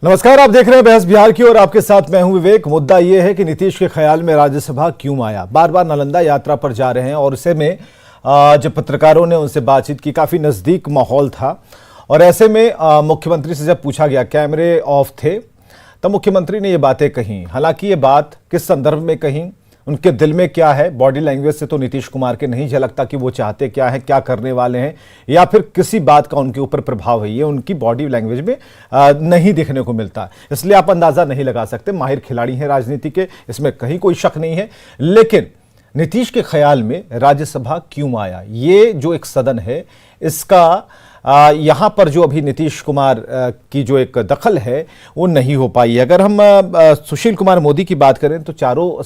नमस्कार, आप देख रहे हैं बहस बिहार की और आपके साथ मैं हूं विवेक। मुद्दा यह है कि नीतीश के ख्याल में राज्यसभा क्यों आया। बार बार नालंदा यात्रा पर जा रहे हैं और ऐसे में जब पत्रकारों ने उनसे बातचीत की, काफी नजदीक माहौल था और ऐसे में मुख्यमंत्री से जब पूछा गया, कैमरे ऑफ थे, तब मुख्यमंत्री ने ये बातें कही। हालांकि ये बात किस संदर्भ में कही, उनके दिल में क्या है, बॉडी लैंग्वेज से तो नीतीश कुमार के नहीं झलकता कि वो चाहते क्या है, क्या करने वाले हैं, या फिर किसी बात का उनके ऊपर प्रभाव है, ये उनकी बॉडी लैंग्वेज में नहीं दिखने को मिलता। इसलिए आप अंदाजा नहीं लगा सकते। माहिर खिलाड़ी हैं राजनीति के, इसमें कहीं कोई शक नहीं है। लेकिन नीतीश के ख्याल में राज्यसभा क्यों आया, ये जो एक सदन है, इसका यहाँ पर जो अभी नीतीश कुमार की जो एक दखल है वो नहीं हो पाई। अगर हम सुशील कुमार मोदी की बात करें तो चारों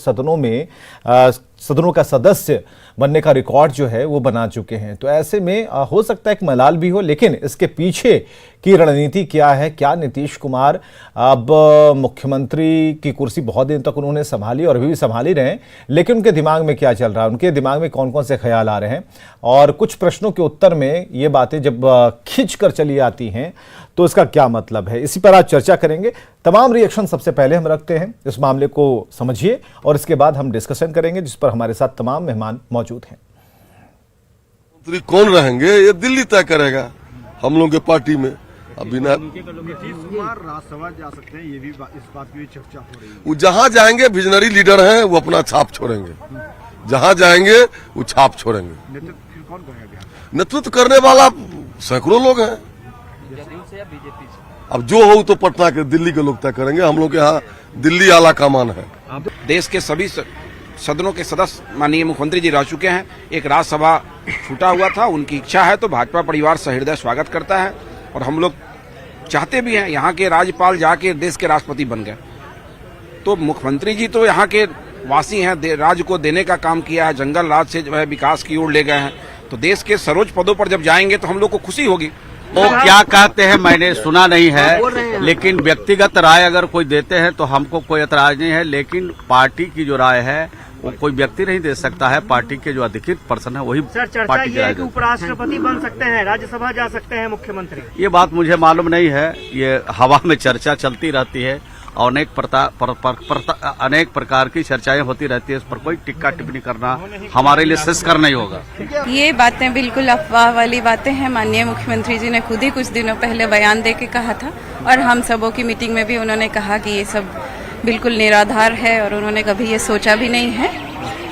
सदनों का सदस्य बनने का रिकॉर्ड जो है वो बना चुके हैं। तो ऐसे में हो सकता है एक मलाल भी हो, लेकिन इसके पीछे की रणनीति क्या है, क्या नीतीश कुमार अब मुख्यमंत्री की कुर्सी बहुत दिन तक उन्होंने संभाली और अभी भी संभाली रहे हैं, लेकिन उनके दिमाग में क्या चल रहा है, उनके दिमाग में कौन कौन से ख्याल आ रहे हैं, और कुछ प्रश्नों के उत्तर में ये बातें जब खींच कर चली आती हैं तो इसका क्या मतलब है, इसी पर आज चर्चा करेंगे। तमाम रिएक्शन सबसे पहले हम रखते हैं, इस मामले को समझिए और इसके बाद हम डिस्कशन करेंगे, जिस पर हमारे साथ तमाम मेहमान मौजूद हैं। मंत्री कौन रहेंगे ये दिल्ली तय करेगा हम लोगों के पार्टी में। अभी ना नीतीश कुमार राज्यसभा जा सकते हैं, ये भी इस बात की चर्चा हो रही है। वो जहाँ जाएंगे विजनरी लीडर हैं, वो अपना छाप छोड़ेंगे। जहाँ जाएंगे वो छाप छोड़ेंगे। नेतृत्व कौन करेगा बिहार? नेतृत्व करने वाला सैकड़ों लोग हैं। अब जो हो तो पटना के, दिल्ली के लोग तय करेंगे। हम लोग के यहाँ दिल्ली आला कमान है। देश के सभी सदनों के सदस्य माननीय मुख्यमंत्री जी रह चुके हैं। एक राज्यसभा छूटा हुआ था, उनकी इच्छा है तो भाजपा परिवार सहृदय स्वागत करता है और हम लोग चाहते भी हैं। यहाँ के राज्यपाल जाके देश के राष्ट्रपति बन गए, तो मुख्यमंत्री जी तो यहाँ के वासी हैं, राज्य को देने का काम किया है, जंगल राज से जो है विकास की ओर ले गए हैं। तो देश के सर्वोच्च पदों पर जब जाएंगे तो हम लोग को खुशी होगी। वो क्या कहते हैं मैंने सुना नहीं है, लेकिन व्यक्तिगत राय अगर कोई देते हैं तो हमको कोई एतराज नहीं है, लेकिन पार्टी की जो राय है वो कोई व्यक्ति नहीं दे सकता है। पार्टी के जो अधिकृत पर्सन है वही पार्टी की राय देते हैं। उपराष्ट्रपति बन सकते हैं, राज्यसभा जा सकते हैं मुख्यमंत्री, ये बात मुझे मालूम नहीं है। ये हवा में चर्चा चलती रहती है और अनेक प्रकार की चर्चाएं होती रहती है। इस पर कोई टिक्का टिप्पणी करना हमारे लिए श्रेयस्कर नहीं होगा। ये बातें बिल्कुल अफवाह वाली बातें हैं। माननीय मुख्यमंत्री जी ने खुद ही कुछ दिनों पहले बयान दे के कहा था और हम सबों की मीटिंग में भी उन्होंने कहा कि ये सब बिल्कुल निराधार है और उन्होंने कभी ये सोचा भी नहीं है।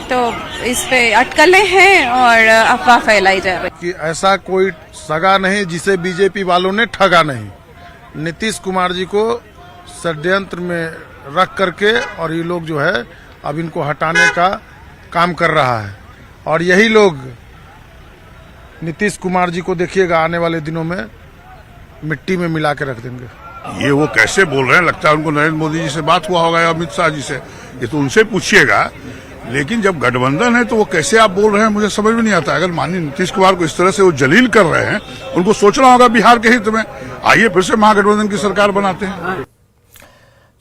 तो इस पे अटकलें हैं और अफवाह फैलाई जा रही कि ऐसा कोई सगा नहीं जिसे बीजेपी वालों ने ठगा नहीं। नीतीश कुमार जी को षड्यंत्र में रख करके और ये लोग जो है अब इनको हटाने का काम कर रहा है, और यही लोग नीतीश कुमार जी को देखिएगा आने वाले दिनों में मिट्टी में मिला के रख देंगे। ये वो कैसे बोल रहे हैं, लगता है उनको नरेंद्र मोदी जी से बात हुआ होगा या अमित शाह जी से, ये तो उनसे पूछिएगा। लेकिन जब गठबंधन है तो वो कैसे आप बोल रहे हैं, मुझे समझ में नहीं आता। अगर माननीय नीतीश कुमार को इस तरह से वो जलील कर रहे हैं, उनको सोचना होगा बिहार के हित में। आइए फिर से महागठबंधन की सरकार बनाते हैं।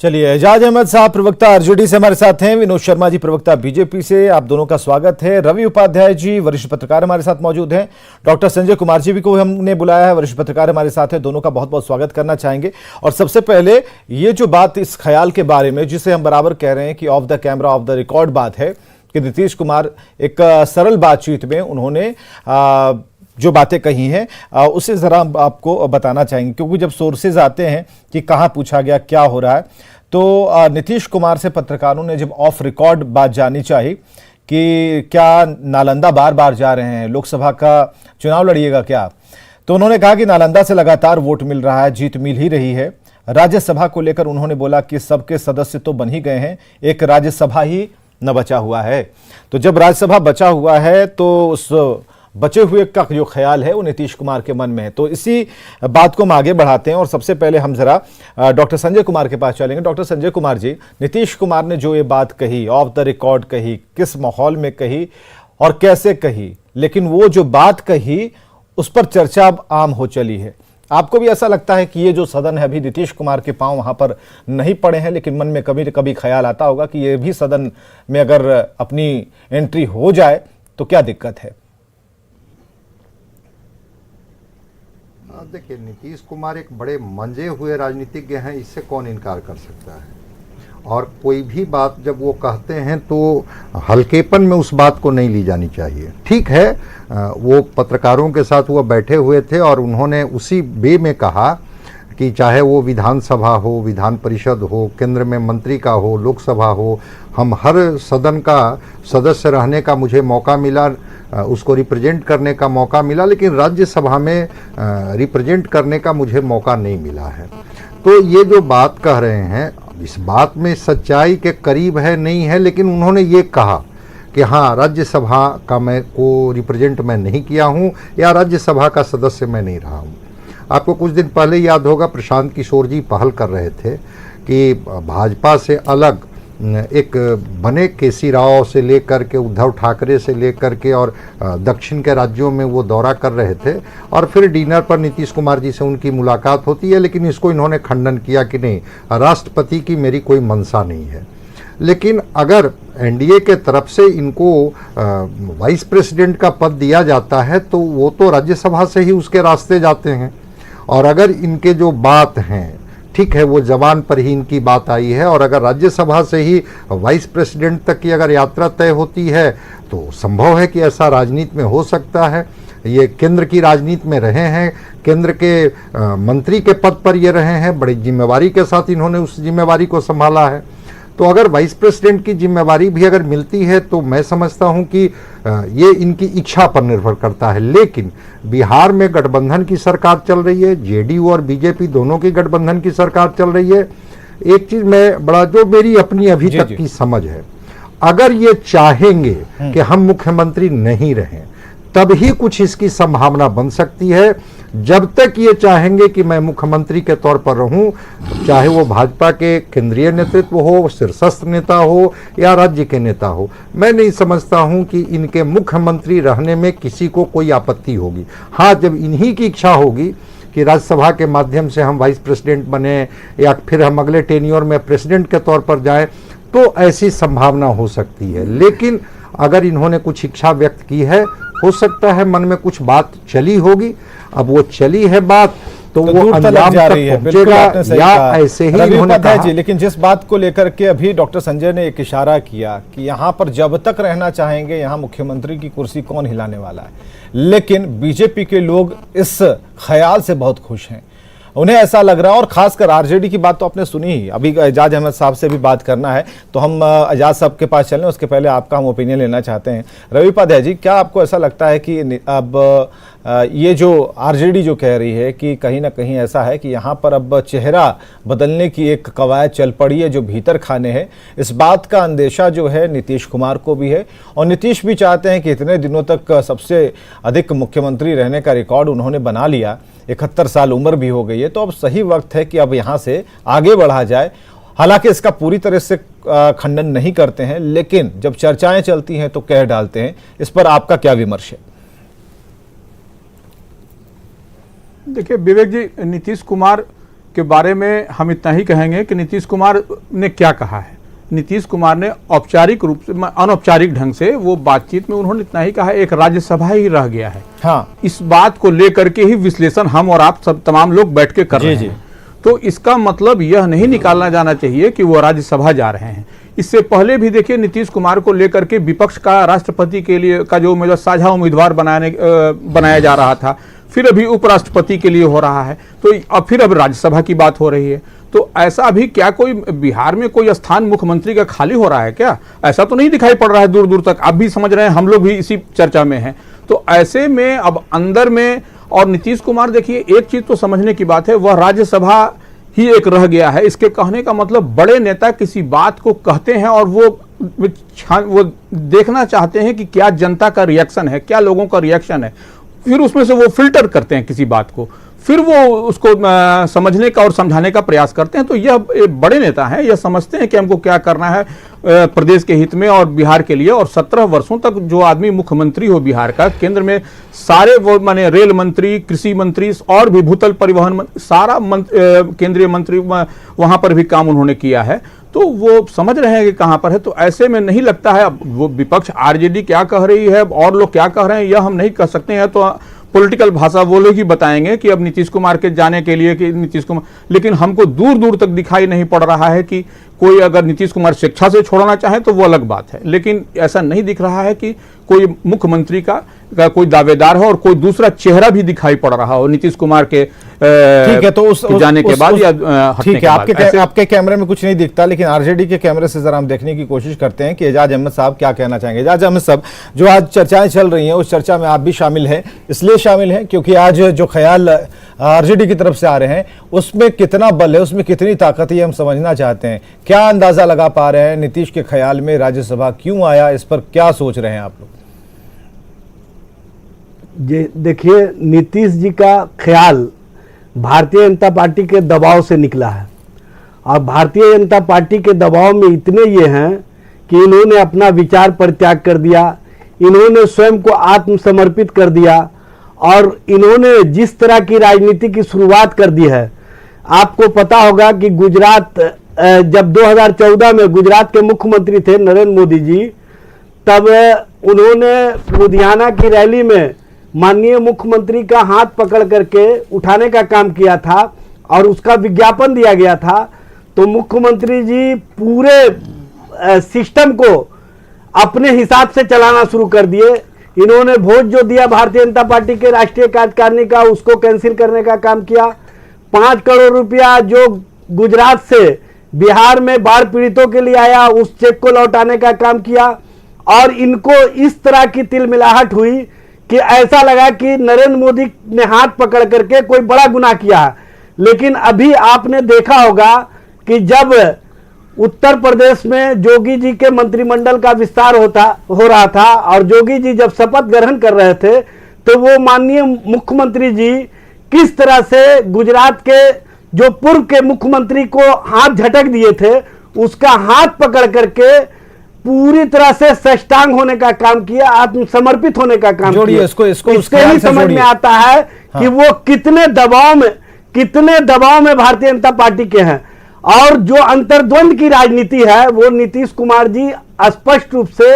चलिए, एजाज अहमद साहब प्रवक्ता आरजेडी से हमारे साथ हैं, विनोद शर्मा जी प्रवक्ता बीजेपी से, आप दोनों का स्वागत है। रवि उपाध्याय जी वरिष्ठ पत्रकार हमारे साथ मौजूद हैं। डॉक्टर संजय कुमार जी भी को हमने बुलाया है, वरिष्ठ पत्रकार हमारे साथ हैं। दोनों का बहुत बहुत स्वागत करना चाहेंगे। और सबसे पहले ये जो बात इस ख्याल के बारे में, जिसे हम बराबर कह रहे हैं कि of the camera off the record बात है, कि नीतीश कुमार एक सरल बातचीत में उन्होंने जो बातें कही हैं उसे जरा आपको बताना चाहेंगे, क्योंकि जब सोर्सेज आते हैं कि कहाँ पूछा गया, क्या हो रहा है, तो नीतीश कुमार से पत्रकारों ने जब ऑफ रिकॉर्ड बात जाननी चाहिए कि क्या नालंदा बार बार जा रहे हैं, लोकसभा का चुनाव लड़िएगा क्या, तो उन्होंने कहा कि नालंदा से लगातार वोट मिल रहा है, जीत मिल ही रही है। राज्यसभा को लेकर उन्होंने बोला कि सबके सदस्य तो बन ही गए हैं, एक राज्यसभा ही न बचा हुआ है। तो जब राज्यसभा बचा हुआ है तो उस बचे हुए का जो ख्याल है वो नीतीश कुमार के मन में है। तो इसी बात को हम आगे बढ़ाते हैं और सबसे पहले हम जरा डॉक्टर संजय कुमार के पास चलेंगे। डॉक्टर संजय कुमार जी, नीतीश कुमार ने जो ये बात कही, ऑफ द रिकॉर्ड कही, किस माहौल में कही और कैसे कही, लेकिन वो जो बात कही उस पर चर्चा अब आम हो चली है। आपको भी ऐसा लगता है कि ये जो सदन है, अभी नीतीश कुमार के पांव वहां पर नहीं पड़े हैं, लेकिन मन में कभी कभी ख्याल आता होगा कि ये भी सदन में अगर अपनी एंट्री हो जाए तो क्या दिक्कत है? देखिए, नीतीश कुमार एक बड़े मंजे हुए राजनीतिज्ञ हैं, इससे कौन इनकार कर सकता है। और कोई भी बात जब वो कहते हैं तो हल्केपन में उस बात को नहीं ली जानी चाहिए। ठीक है, वो पत्रकारों के साथ वो बैठे हुए थे और उन्होंने उसी वे में कहा कि चाहे वो विधानसभा हो, विधान परिषद हो, केंद्र में मंत्री का हो, लोकसभा हो, हम हर सदन का सदस्य रहने का मुझे मौका मिला, उसको रिप्रेजेंट करने का मौका मिला, लेकिन राज्यसभा में रिप्रेजेंट करने का मुझे मौका नहीं मिला है। तो ये जो बात कह रहे हैं, इस बात में सच्चाई के करीब है नहीं है, लेकिन उन्होंने ये कहा कि हाँ, राज्यसभा का मैं को रिप्रेजेंट मैं नहीं किया हूँ या राज्यसभा का सदस्य मैं नहीं रहा हूँ। आपको कुछ दिन पहले याद होगा, प्रशांत किशोर जी पहल कर रहे थे कि भाजपा से अलग एक बने केसी राव से लेकर के उद्धव ठाकरे से लेकर के और दक्षिण के राज्यों में वो दौरा कर रहे थे और फिर डिनर पर नीतीश कुमार जी से उनकी मुलाकात होती है, लेकिन इसको इन्होंने खंडन किया कि नहीं, राष्ट्रपति की मेरी कोई मंशा नहीं है। लेकिन अगर एनडीए के तरफ से इनको वाइस प्रेसिडेंट का पद दिया जाता है तो वो तो राज्यसभा से ही उसके रास्ते जाते हैं। और अगर इनके जो बात हैं, ठीक है, वो जवान पर ही इनकी बात आई है, और अगर राज्यसभा से ही वाइस प्रेसिडेंट तक की अगर यात्रा तय होती है तो संभव है कि ऐसा राजनीति में हो सकता है। ये केंद्र की राजनीति में रहे हैं, केंद्र के मंत्री के पद पर ये रहे हैं, बड़ी जिम्मेवारी के साथ इन्होंने उस जिम्मेवारी को संभाला है। तो अगर वाइस प्रेसिडेंट की जिम्मेवारी भी अगर मिलती है तो मैं समझता हूं कि ये इनकी इच्छा पर निर्भर करता है। लेकिन बिहार में गठबंधन की सरकार चल रही है, जेडीयू और बीजेपी दोनों की गठबंधन की सरकार चल रही है। एक चीज मैं बड़ा, जो मेरी अपनी अभी तक की समझ है, अगर ये चाहेंगे कि हम मुख्यमंत्री नहीं रहें तब ही कुछ इसकी संभावना बन सकती है। जब तक ये चाहेंगे कि मैं मुख्यमंत्री के तौर पर रहूं, चाहे वो भाजपा के केंद्रीय नेतृत्व हो, शीर्षस्थ नेता हो या राज्य के नेता हो, मैं नहीं समझता हूं कि इनके मुख्यमंत्री रहने में किसी को कोई आपत्ति होगी। हाँ, जब इन्हीं की इच्छा होगी कि राज्यसभा के माध्यम से हम वाइस प्रेसिडेंट बने या फिर हम अगले टेन्योर में प्रेसिडेंट के तौर पर जाएं, तो ऐसी संभावना हो सकती है। लेकिन अगर इन्होंने कुछ इच्छा व्यक्त की है, हो सकता है मन में कुछ बात चली होगी। अब वो चली है बात तो वो अंजाम तक पहुंचेगा या ऐसे ही इन्होंने कहा। जी, लेकिन जिस बात को लेकर के अभी डॉक्टर संजय ने एक इशारा किया कि यहाँ पर जब तक रहना चाहेंगे, यहाँ मुख्यमंत्री की कुर्सी कौन हिलाने वाला है, लेकिन बीजेपी के लोग इस ख्याल से बहुत खुश हैं। उन्हें ऐसा लग रहा है, और खासकर आरजेडी की बात तो आपने सुनी ही। अभी एजाज अहमद साहब से भी बात करना है, तो हम एजाज साहब के पास चलें, उसके पहले आपका हम ओपिनियन लेना चाहते हैं। रवि उपाध्याय जी, क्या आपको ऐसा लगता है कि अब ये जो आरजेडी जो कह रही है कि कहीं ना कहीं ऐसा है कि यहाँ पर अब चेहरा बदलने की एक कवायद चल पड़ी है, जो भीतर खाने हैं, इस बात का अंदेशा जो है नीतीश कुमार को भी है, और नीतीश भी चाहते हैं कि इतने दिनों तक सबसे अधिक मुख्यमंत्री रहने का रिकॉर्ड उन्होंने बना लिया, 71 साल उम्र भी हो गई है, तो अब सही वक्त है कि अब यहाँ से आगे बढ़ा जाए। हालांकि इसका पूरी तरह से खंडन नहीं करते हैं, लेकिन जब चर्चाएं चलती हैं तो कह डालते हैं। इस पर आपका क्या विमर्श है? देखिए विवेक जी, नीतीश कुमार के बारे में हम इतना ही कहेंगे कि नीतीश कुमार ने क्या कहा है। नीतीश कुमार ने औपचारिक रूप से, अनौपचारिक ढंग से वो बातचीत में उन्होंने इतना ही कहा, एक राज्यसभा ही रह गया है। हाँ, इस बात को लेकर के ही विश्लेषण हम और आप सब तमाम लोग बैठ के कर रहे हैं। तो इसका मतलब यह नहीं निकालना जाना चाहिए कि वो राज्यसभा जा रहे हैं। इससे पहले भी देखिए, नीतीश कुमार को लेकर के विपक्ष का राष्ट्रपति के लिए का जो उम्मीदवार, साझा उम्मीदवार बनाया जा रहा था, फिर अभी उपराष्ट्रपति के लिए हो रहा है, तो अब राज्यसभा की बात हो रही है। तो ऐसा अभी क्या कोई बिहार में कोई स्थान मुख्यमंत्री का खाली हो रहा है क्या? ऐसा तो नहीं दिखाई पड़ रहा है दूर दूर तक। आप भी समझ रहे हैं, हम लोग भी इसी चर्चा में हैं। तो ऐसे में अब अंदर में, और नीतीश कुमार देखिए, एक चीज तो समझने की बात है, वह राज्यसभा ही एक रह गया है। इसके कहने का मतलब बड़े नेता किसी बात को कहते हैं और वो देखना चाहते हैं कि क्या जनता का रिएक्शन है, क्या लोगों का रिएक्शन है, फिर उसमें से वो फिल्टर करते हैं किसी बात को, फिर वो उसको समझने का और समझाने का प्रयास करते हैं। तो यह बड़े नेता हैं, यह समझते हैं कि हमको क्या करना है प्रदेश के हित में और बिहार के लिए। और 17 वर्षों तक जो आदमी मुख्यमंत्री हो बिहार का, केंद्र में सारे वो माने रेल मंत्री, कृषि मंत्री और भी भूतल परिवहन सारा केंद्रीय मंत्री वहां पर भी काम उन्होंने किया है। तो वो समझ रहे हैं कि कहां पर है। तो ऐसे में नहीं लगता है, अब वो विपक्ष आरजेडी क्या कह रही है और लोग क्या कह रहे हैं यह हम नहीं कह सकते हैं। तो पॉलिटिकल भाषा वो लोग ही बताएंगे कि अब नीतीश कुमार के जाने के लिए कि नीतीश कुमार, लेकिन हमको दूर दूर तक दिखाई नहीं पड़ रहा है कि कोई अगर नीतीश कुमार शिक्षा से छोड़ना चाहे तो वो अलग बात है, लेकिन ऐसा नहीं दिख रहा है कि कोई मुख्यमंत्री का कोई दावेदार हो और कोई दूसरा चेहरा भी दिखाई पड़ रहा हो नीतीश कुमार के ठीक है, तो उस जाने के बाद या हटने ठीक के है, बाद। आपके कैमरे में कुछ नहीं दिखता, लेकिन आरजेडी के कैमरे से जरा हम देखने की कोशिश करते हैं कि एजाज अहमद साहब क्या कहना चाहेंगे। एजाज अहमद साहब, जो आज चर्चाएं चल रही हैं उस चर्चा में आप भी शामिल हैं, इसलिए शामिल हैं क्योंकि आज जो ख्याल आरजेडी की तरफ से आ रहे हैं उसमें कितना बल है, उसमें कितनी ताकत है, ये हम समझना चाहते हैं। क्या अंदाजा लगा पा रहे हैं नीतीश के ख्याल में राज्यसभा क्यों आया, इस पर क्या सोच रहे हैं आप लोग? देखिए, नीतीश जी का ख्याल भारतीय जनता पार्टी के दबाव से निकला है और भारतीय जनता पार्टी के दबाव में इतने ये हैं कि इन्होंने अपना विचार परित्याग कर दिया, इन्होंने स्वयं को आत्मसमर्पित कर दिया और इन्होंने जिस तरह की राजनीति की शुरुआत कर दी है। आपको पता होगा कि गुजरात, जब 2014 में गुजरात के मुख्यमंत्री थे नरेंद्र मोदी जी, तब उन्होंने लुधियाना की रैली में माननीय मुख्यमंत्री का हाथ पकड़ करके उठाने का काम किया था और उसका विज्ञापन दिया गया था। तो मुख्यमंत्री जी पूरे सिस्टम को अपने हिसाब से चलाना शुरू कर दिए। इन्होंने वोट जो दिया भारतीय जनता पार्टी के राष्ट्रीय कार्यकारिणी का, उसको कैंसिल करने का काम किया। 5 करोड़ रुपया जो गुजरात से बिहार में बाढ़ पीड़ितों के लिए आया, उस चेक को लौटाने का काम किया और इनको इस तरह की तिलमिलाहट हुई कि ऐसा लगा कि नरेंद्र मोदी ने हाथ पकड़ करके कोई बड़ा गुनाह किया है। लेकिन अभी आपने देखा होगा कि जब उत्तर प्रदेश में जोगी जी के मंत्रिमंडल का विस्तार हो रहा था और जोगी जी जब शपथ ग्रहण कर रहे थे, तो वो माननीय मुख्यमंत्री जी किस तरह से गुजरात के जो पूर्व के मुख्यमंत्री को हाथ झटक दिए थे, उसका हाथ पकड़ करके पूरी तरह से सष्टांग होने का काम किया, आत्मसमर्पित होने का काम किया। इससे ही समझ में आता है कि वो कितने दबाव में भारतीय जनता पार्टी के हैं। और जो अंतर्द्वंद की राजनीति है वो नीतीश कुमार जी स्पष्ट रूप से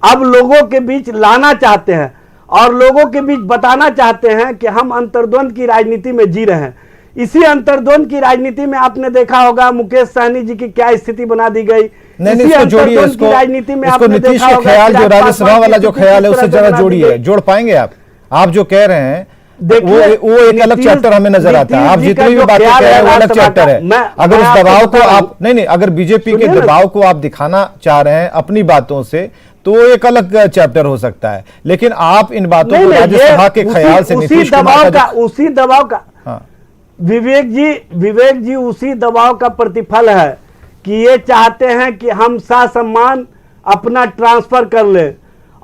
अब लोगों के बीच लाना चाहते हैं और लोगों के बीच बताना चाहते हैं कि हम अंतर्द्वंद की राजनीति में जी रहे हैं। इसी अंतर्द्वंद की राजनीति में आपने देखा होगा मुकेश सहनी जी की क्या स्थिति बना दी गई। नहीं, इसको राजनीति में आपने नीतीश के ख्याल, जो राज्यसभा वाला जो ख्याल है उससे जरा जोड़िए, जोड़ पाएंगे आप जो कह रहे हैं वो एक अलग चैप्टर हमें नजर आता है। आप जितनी भी बातें कह रहे हैं वो अलग चैप्टर है। अगर उस दबाव को आप नहीं, अगर बीजेपी के दबाव को आप दिखाना चाह रहे हैं अपनी बातों से, तो एक अलग चैप्टर हो सकता है। लेकिन आप इन बातों को राज्यसभा के ख्याल से नीतीश कुमार का उसी दबाव का विवेक जी उसी दबाव का प्रतिफल है कि ये चाहते हैं कि हम ससम्मान अपना ट्रांसफर कर ले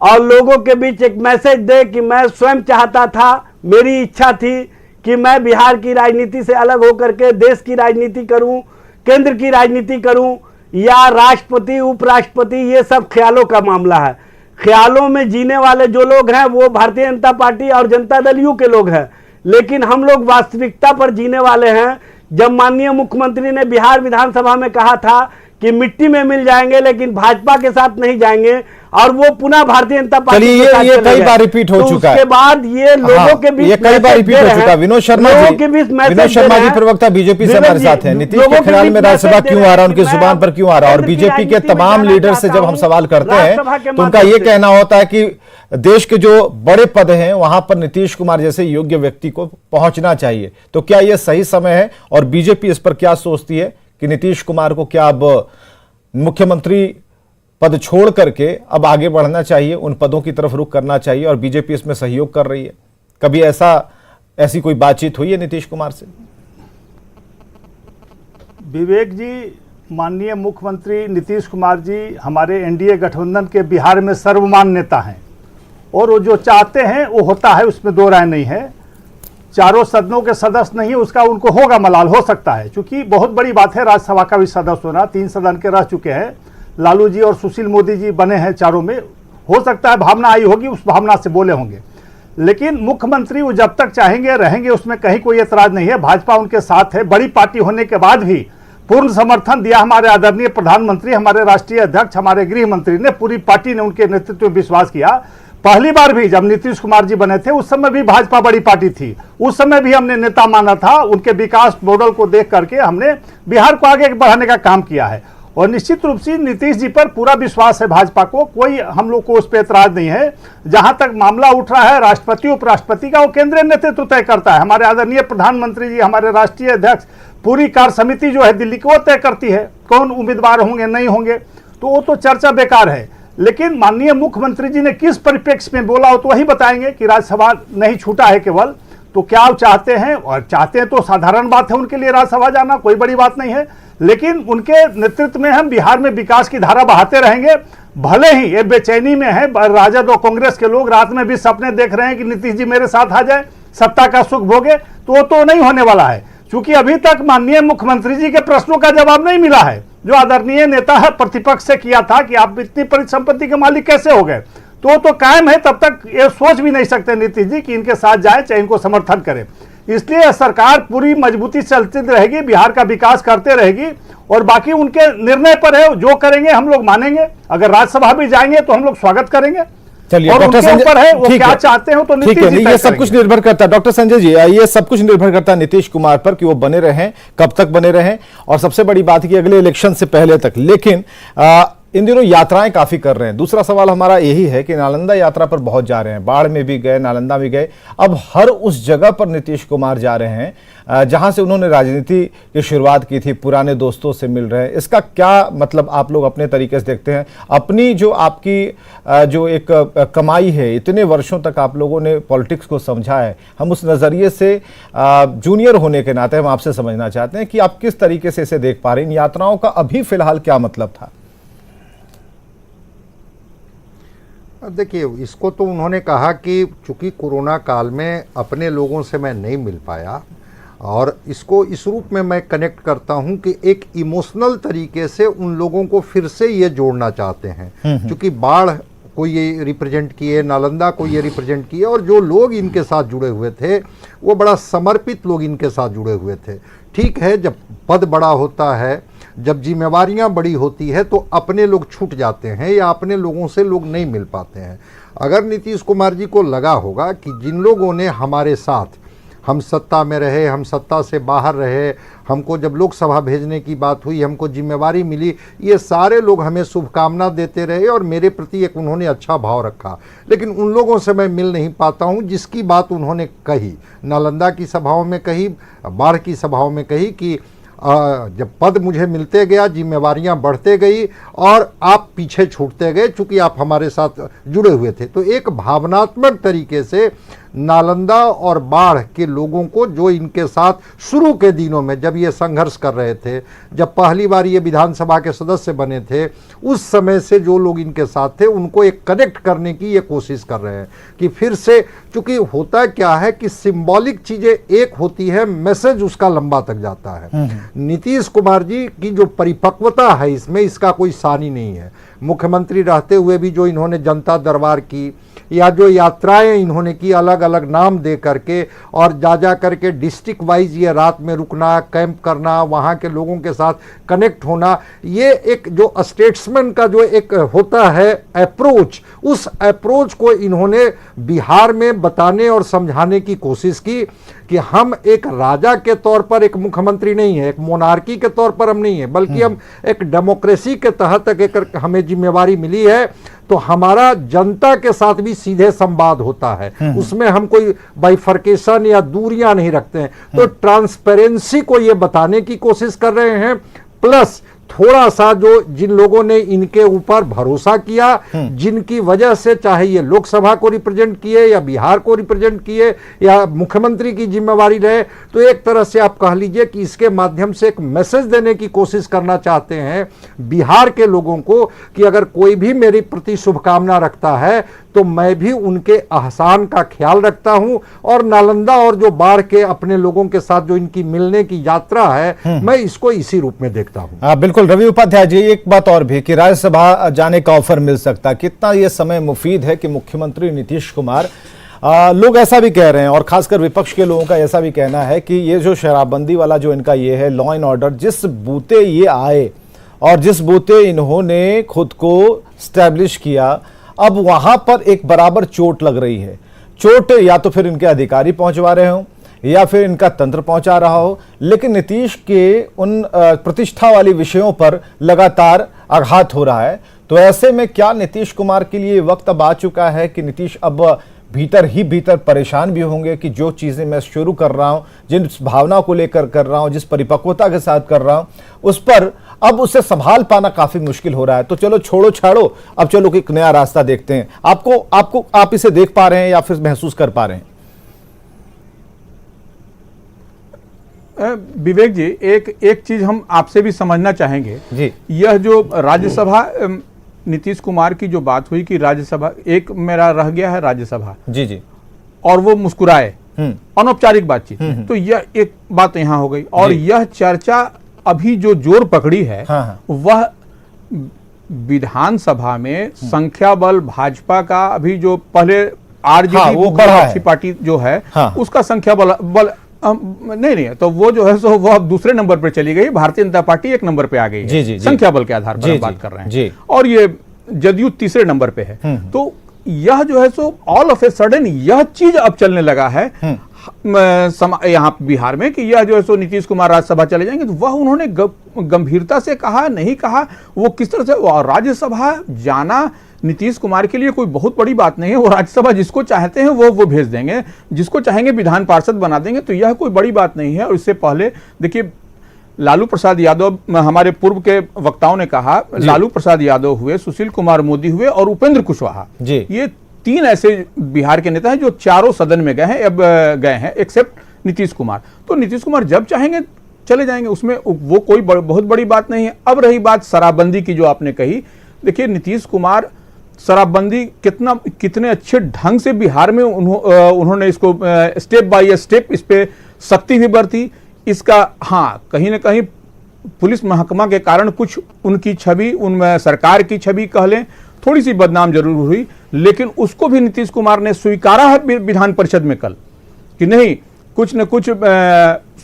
और लोगों के बीच एक मैसेज दे कि मैं स्वयं चाहता था, मेरी इच्छा थी कि मैं बिहार की राजनीति से अलग होकर के देश की राजनीति करूं, केंद्र की राजनीति करूं, या राष्ट्रपति उपराष्ट्रपति, ये सब ख्यालों का मामला है। ख्यालों में जीने वाले जो लोग हैं वो भारतीय जनता पार्टी और जनता दल यू के लोग हैं, लेकिन हम लोग वास्तविकता पर जीने वाले हैं। जब माननीय मुख्यमंत्री ने बिहार विधानसभा में कहा था कि मिट्टी में मिल जाएंगे लेकिन भाजपा के साथ नहीं जाएंगे और वो पुनः भारतीय जनता पार्टी ये कई बार रिपीट हो चुका है। उसके बाद ये लोगों के बीच ये कई बार रिपीट हो चुका है। विनोद शर्मा जी प्रवक्ता बीजेपी से हमारे साथ हैं। नीतीश के ख्याल में राज्यसभा क्यों आ रहा है, उनकी जुबान पर क्यों आ रहा है? और बीजेपी के तमाम लीडर से जब हम सवाल करते हैं तो उनका ये कहना होता है कि देश के जो बड़े पद हैं वहां पर नीतीश कुमार जैसे योग्य व्यक्ति को पहुंचना चाहिए। तो क्या यह सही समय है और बीजेपी इस पर क्या सोचती है कि नीतीश कुमार को क्या अब मुख्यमंत्री पद छोड़ करके अब आगे बढ़ना चाहिए, उन पदों की तरफ रुख करना चाहिए और बीजेपी इसमें सहयोग कर रही है? कभी ऐसी कोई बातचीत हुई है नीतीश कुमार से? विवेक जी, माननीय मुख्यमंत्री नीतीश कुमार जी हमारे एनडीए गठबंधन के बिहार में सर्वमान्य नेता हैं और वो जो चाहते हैं वो होता है, उसमें दो राय नहीं है। चारों सदनों के सदस्य नहीं है उसका उनको होगा मलाल, हो सकता है, क्योंकि बहुत बड़ी बात है राज्यसभा का भी सदस्य होना। 3 सदन के रह चुके हैं, लालू जी और सुशील मोदी जी बने हैं चारों में, हो सकता है भावना आई होगी, उस भावना से बोले होंगे। लेकिन मुख्यमंत्री वो जब तक चाहेंगे रहेंगे, उसमें कहीं कोई एतराज नहीं है। भाजपा उनके साथ है, बड़ी पार्टी होने के बाद भी पूर्ण समर्थन दिया हमारे आदरणीय प्रधानमंत्री, हमारे राष्ट्रीय अध्यक्ष, हमारे गृह मंत्री ने, पूरी पार्टी ने उनके नेतृत्व में विश्वास किया। पहली बार भी जब नीतीश कुमार जी बने थे उस समय भी भाजपा बड़ी पार्टी थी, उस समय भी हमने नेता माना था। उनके विकास मॉडल को देख करके हमने बिहार को आगे बढ़ाने का काम किया है और निश्चित रूप से नीतीश जी पर पूरा विश्वास है भाजपा को, कोई हम लोग को उस पर एतराज नहीं है। जहां तक मामला उठ रहा है राष्ट्रपति उपराष्ट्रपति का, वो केंद्रीय नेतृत्व तय करता है। हमारे आदरणीय प्रधानमंत्री जी, हमारे राष्ट्रीय अध्यक्ष, पूरी कार्य समिति जो है दिल्ली की वो तय करती है कौन उम्मीदवार होंगे नहीं होंगे, तो वो तो चर्चा बेकार है। लेकिन माननीय मुख्यमंत्री जी ने किस परिप्रेक्ष्य में बोला हो तो वही बताएंगे कि राज्यसभा नहीं छूटा है केवल, तो क्या वो चाहते हैं, और चाहते हैं तो साधारण बात है उनके लिए राज्यसभा जाना, कोई बड़ी बात नहीं है। लेकिन उनके नेतृत्व में हम बिहार में विकास की धारा बहाते रहेंगे। भले ही ये बेचैनी में है, राजद और कांग्रेस के लोग रात में भी सपने देख रहे हैं कि नीतीश जी मेरे साथ आ जाए, सत्ता का सुख भोगे, तो वो तो नहीं होने वाला है, क्योंकि अभी तक माननीय मुख्यमंत्री जी के प्रश्नों का जवाब नहीं मिला है। जो आदरणीय नेता है प्रतिपक्ष से किया था कि आप इतनी परिसंपत्ति के मालिक कैसे हो गए, तो कायम है। तब तक ये सोच भी नहीं सकते नीतीश जी कि इनके साथ जाए चाहे इनको समर्थन करें। इसलिए सरकार पूरी मजबूती से चलती रहेगी, बिहार का विकास करते रहेगी और बाकी उनके निर्णय पर है, जो करेंगे हम लोग मानेंगे। अगर राज्यसभा भी जाएंगे तो हम लोग स्वागत करेंगे। चलिए और डॉक्टर उनके संजय, ऊपर है वो ठीक क्या है, चाहते हो तो ठीक नीतीश है, जी ये तय सब कुछ करेंगे। निर्भर करता है डॉक्टर संजय जी, ये सब कुछ निर्भर करता है नीतीश कुमार पर कि वो बने रहें, कब तक बने रहें, और सबसे बड़ी बात कि अगले इलेक्शन से पहले तक। लेकिन इन दिनों यात्राएं काफी कर रहे हैं। दूसरा सवाल हमारा यही है कि नालंदा यात्रा पर बहुत जा रहे हैं, बाढ़ में भी गए, नालंदा भी गए, अब हर उस जगह पर नीतीश कुमार जा रहे हैं जहां से उन्होंने राजनीति की शुरुआत की थी, पुराने दोस्तों से मिल रहे हैं। इसका क्या मतलब आप लोग अपने तरीके से देखते हैं? अपनी जो आपकी जो एक कमाई है, इतने वर्षों तक आप लोगों ने पॉलिटिक्स को समझा है, हम उस नजरिए से जूनियर होने के नाते हम आपसे समझना चाहते हैं कि आप किस तरीके से इसे देख पा रहे हैं। इन यात्राओं का अभी फिलहाल क्या मतलब था? देखिए, इसको तो उन्होंने कहा कि चूंकि कोरोना काल में अपने लोगों से मैं नहीं मिल पाया, और इसको इस रूप में मैं कनेक्ट करता हूं कि एक इमोशनल तरीके से उन लोगों को फिर से ये जोड़ना चाहते हैं। क्योंकि बाढ़ को ये रिप्रेजेंट किए, नालंदा को ये रिप्रेजेंट किए, और जो लोग इनके साथ जुड़े हुए थे वो बड़ा समर्पित लोग इनके साथ जुड़े हुए थे। ठीक है, जब पद बड़ा होता है, जब जिम्मेवारियां बड़ी होती है, तो अपने लोग छूट जाते हैं या अपने लोगों से लोग नहीं मिल पाते हैं। अगर नीतीश कुमार जी को लगा होगा कि जिन लोगों ने हमारे साथ, हम सत्ता में रहे, हम सत्ता से बाहर रहे, हमको जब लोकसभा भेजने की बात हुई, हमको जिम्मेवारी मिली, ये सारे लोग हमें शुभकामना देते रहे और मेरे प्रति एक उन्होंने अच्छा भाव रखा। लेकिन उन लोगों से मैं मिल नहीं पाता हूँ जिसकी बात उन्होंने कही, नालंदा की सभाओं में कही, बाढ़ की सभाओं में कही कि जब पद मुझे मिलते गया, जिम्मेवारियां बढ़ते गई और आप पीछे छूटते गए चूंकि आप हमारे साथ जुड़े हुए थे। तो एक भावनात्मक तरीके से नालंदा और बाढ़ के लोगों को, जो इनके साथ शुरू के दिनों में जब ये संघर्ष कर रहे थे, जब पहली बार ये विधानसभा के सदस्य बने थे, उस समय से जो लोग इनके साथ थे उनको एक कनेक्ट करने की ये कोशिश कर रहे हैं कि फिर से, चूंकि होता क्या है कि सिंबॉलिक चीजें एक होती है, मैसेज उसका लंबा तक जाता है। नीतीश कुमार जी की जो परिपक्वता है इसमें, इसका कोई सानी नहीं है। मुख्यमंत्री रहते हुए भी जो इन्होंने जनता दरबार की या जो यात्राएं इन्होंने की अलग अलग नाम दे करके, और जा करके डिस्ट्रिक्ट वाइज ये रात में रुकना, कैंप करना, वहाँ के लोगों के साथ कनेक्ट होना, ये एक जो स्टेट्समैन का जो एक होता है अप्रोच, उस अप्रोच को इन्होंने बिहार में बताने और समझाने की कोशिश की कि हम एक राजा के तौर पर एक मुख्यमंत्री नहीं है, एक मोनार्की के तौर पर हम नहीं है, बल्कि हम एक डेमोक्रेसी के तहत एक हमें जिम्मेवारी मिली है, तो हमारा जनता के साथ भी सीधे संवाद होता है। उसमें हम कोई बाइफर्केशन या दूरियां नहीं रखते हैं। तो ट्रांसपेरेंसी को ये बताने की कोशिश कर रहे हैं, प्लस थोड़ा सा जो जिन लोगों ने इनके ऊपर भरोसा किया, जिनकी वजह से चाहे ये लोकसभा को रिप्रेजेंट किए या बिहार को रिप्रेजेंट किए या मुख्यमंत्री की जिम्मेवारी रहे, तो एक तरह से आप कह लीजिए कि इसके माध्यम से एक मैसेज देने की कोशिश करना चाहते हैं बिहार के लोगों को कि अगर कोई भी मेरे प्रति शुभकामना रखता है तो मैं भी उनके एहसान का ख्याल रखता हूं, और नालंदा और जो बाढ़ के अपने लोगों के साथ जो इनकी मिलने की यात्रा है, मैं इसको इसी रूप में देखता हूं। बिल्कुल रवि उपाध्याय जी, एक बात और भी कि राज्यसभा जाने का ऑफर मिल सकता, कितना यह समय मुफीद है कि मुख्यमंत्री नीतीश कुमार, लोग ऐसा भी कह रहे हैं और खासकर विपक्ष के लोगों का ऐसा भी कहना है कि ये जो शराबबंदी वाला जो इनका ये है लॉ एंड ऑर्डर, जिस बूते ये आए और जिस बूते इन्होंने खुद को स्टैब्लिश किया, अब वहां पर एक बराबर चोट लग रही है। चोट या तो फिर इनके अधिकारी पहुंचवा रहे हों या फिर इनका तंत्र पहुंचा रहा हो, लेकिन नीतीश के उन प्रतिष्ठा वाली विषयों पर लगातार आघात हो रहा है। तो ऐसे में क्या नीतीश कुमार के लिए वक्त अब आ चुका है कि नीतीश अब भीतर ही भीतर परेशान भी होंगे कि जो चीजें मैं शुरू कर रहा हूं, जिन भावना को लेकर कर रहा हूं, जिस परिपक्वता के साथ कर रहा हूं, उस पर अब उसे संभाल पाना काफी मुश्किल हो रहा है। तो चलो छोड़ो छाड़ो, अब चलो एक नया रास्ता देखते हैं। आप इसे देख पा रहे हैं या फिर महसूस कर पा रहे हैं? विवेक जी, एक चीज हम आपसे भी समझना चाहेंगे जी। यह जो राज्यसभा नीतीश कुमार की जो बात हुई कि राज्यसभा एक मेरा रह गया है राज्यसभा जी जी, और वो मुस्कुराए, अनौपचारिक बातचीत, तो यह एक बात यहाँ हो गई। और यह चर्चा अभी जो जोर पकड़ी है वह विधानसभा में संख्या बल भाजपा का, अभी जो पहले आरजेडी वो अच्छी पार्टी जो है उसका संख्या बल नहीं, तो वो जो है सो वो अब दूसरे नंबर पर चली गई, भारतीय जनता पार्टी एक नंबर पे आ गई है संख्या बल के आधार पर हम बात कर रहे हैं, और ये जदयू तीसरे नंबर पे है। तो यह जो है so all of a sudden यह चीज अब चलने लगा है यहाँ बिहार में कि यह जो है सो नीतीश कुमार राज्यसभा चले जाएंगे। तो वह उन्होंने गंभीरता से कहा, नहीं कहा, वो किस तरह से राज्यसभा जाना नीतीश कुमार के लिए कोई बहुत बड़ी बात नहीं है। वो राज्यसभा जिसको चाहते हैं वो भेज देंगे, जिसको चाहेंगे विधान पार्षद बना देंगे, तो यह कोई बड़ी बात नहीं है। और इससे पहले देखिए लालू प्रसाद यादव, हमारे पूर्व के वक्ताओं ने कहा, लालू प्रसाद यादव हुए, सुशील कुमार मोदी हुए और उपेंद्र कुशवाहा, ये तीन ऐसे बिहार के नेता हैं जो चारों सदन में गए हैं, अब गए हैं एक्सेप्ट नीतीश कुमार। तो नीतीश कुमार जब चाहेंगे चले जाएंगे, उसमें वो कोई बहुत बड़ी बात नहीं है। अब रही बात शराबबंदी की जो आपने कही, देखिए नीतीश कुमार शराबबंदी कितने अच्छे ढंग से बिहार में उन्होंने इसको स्टेप बाय स्टेप इस पे सख्ती भी बरती। इसका कहीं ना कहीं पुलिस महकमा के कारण कुछ उनकी छवि, उनमें सरकार की छवि कह लें, थोड़ी सी बदनाम जरूर हुई, लेकिन उसको भी नीतीश कुमार ने स्वीकारा है विधान परिषद में कल कि नहीं, कुछ न कुछ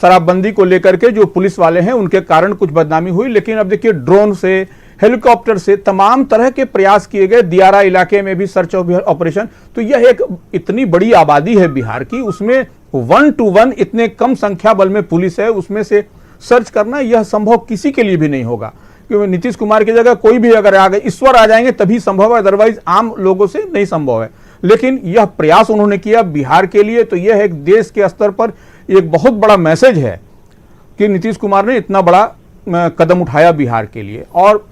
शराबबंदी को लेकर के जो पुलिस वाले हैं उनके कारण कुछ बदनामी हुई। लेकिन अब देखिए ड्रोन से, हेलीकॉप्टर से तमाम तरह के प्रयास किए गए, दियारा इलाके में भी सर्च ऑपरेशन। तो यह एक इतनी बड़ी आबादी है बिहार की, उसमें 1 to 1 इतने कम संख्या बल में पुलिस है, उसमें से सर्च करना यह संभव किसी के लिए भी नहीं होगा। क्योंकि नीतीश कुमार की जगह कोई भी अगर आ गए, ईश्वर आ जाएंगे तभी संभव है, अदरवाइज आम लोगों से नहीं संभव है। लेकिन यह प्रयास उन्होंने किया बिहार के लिए, तो यह एक देश के स्तर पर एक बहुत बड़ा मैसेज है कि नीतीश कुमार ने इतना बड़ा कदम उठाया बिहार के लिए। और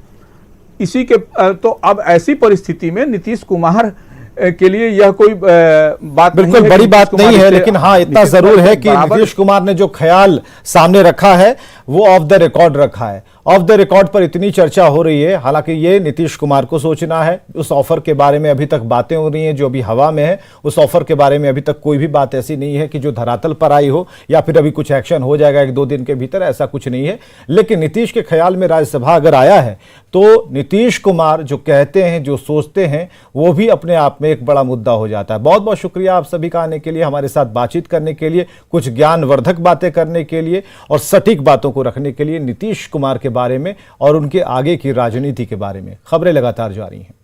इसी के तो अब ऐसी परिस्थिति में नीतीश कुमार के लिए यह कोई बात बिल्कुल बड़ी बात नहीं है, लेकिन इतना जरूर है कि नीतीश कुमार ने जो ख्याल सामने रखा है वो ऑफ द रिकॉर्ड रखा है। ऑफ द रिकॉर्ड पर इतनी चर्चा हो रही है, हालांकि ये नीतीश कुमार को सोचना है। उस ऑफर के बारे में अभी तक बातें हो रही हैं जो अभी हवा में है, उस ऑफर के बारे में अभी तक कोई भी बात ऐसी नहीं है कि जो धरातल पर आई हो या फिर अभी कुछ एक्शन हो जाएगा 1-2 दिन के भीतर, ऐसा कुछ नहीं है। लेकिन नीतीश के ख्याल में राज्यसभा अगर आया है तो नीतीश कुमार जो कहते हैं, जो सोचते हैं, वो भी अपने आप में एक बड़ा मुद्दा हो जाता है। बहुत बहुत शुक्रिया आप सभी का आने के लिए, हमारे साथ बातचीत करने के लिए, कुछ ज्ञानवर्धक बातें करने के लिए और सटीक बातों को रखने के लिए नीतीश कुमार के बारे में और उनके आगे की राजनीति के बारे में। खबरें लगातार जारी हैं।